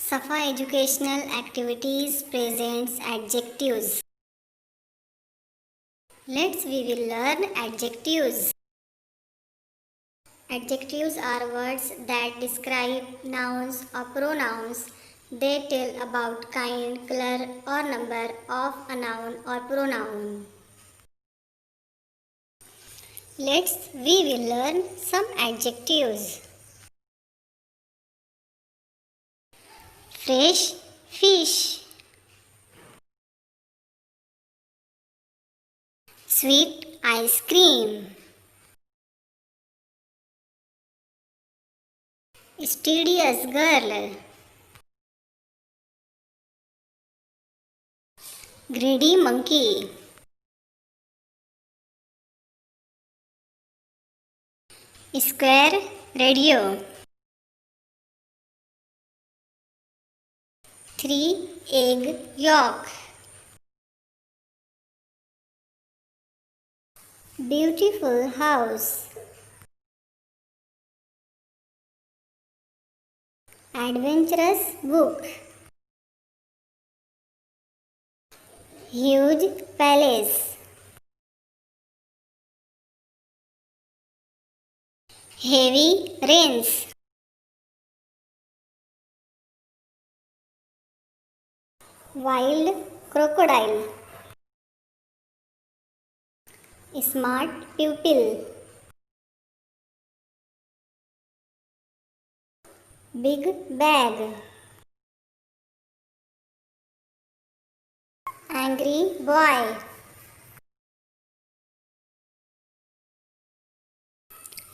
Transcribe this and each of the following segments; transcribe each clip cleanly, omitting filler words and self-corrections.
Safa Educational Activities presents adjectives. We will learn adjectives. Adjectives are words that describe nouns or pronouns. They tell about kind, color or number of a noun or pronoun. We will learn some adjectives. Fresh fish. Sweet ice cream. Studious girl. Greedy monkey. Square radio. 3-egg yolk. Beautiful house. Adventurous book. Huge palace. Heavy rains. Wild crocodile. Smart pupil. Big bag. Angry boy.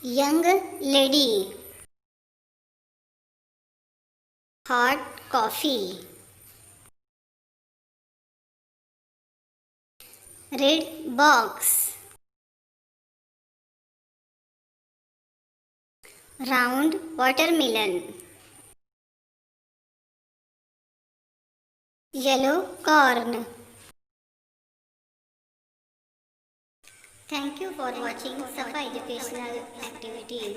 Young lady. Hot coffee. Red box. Round watermelon. Yellow corn. Thank you for watching Safa Educational Activities.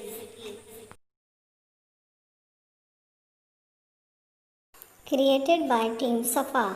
Created by Team Safa.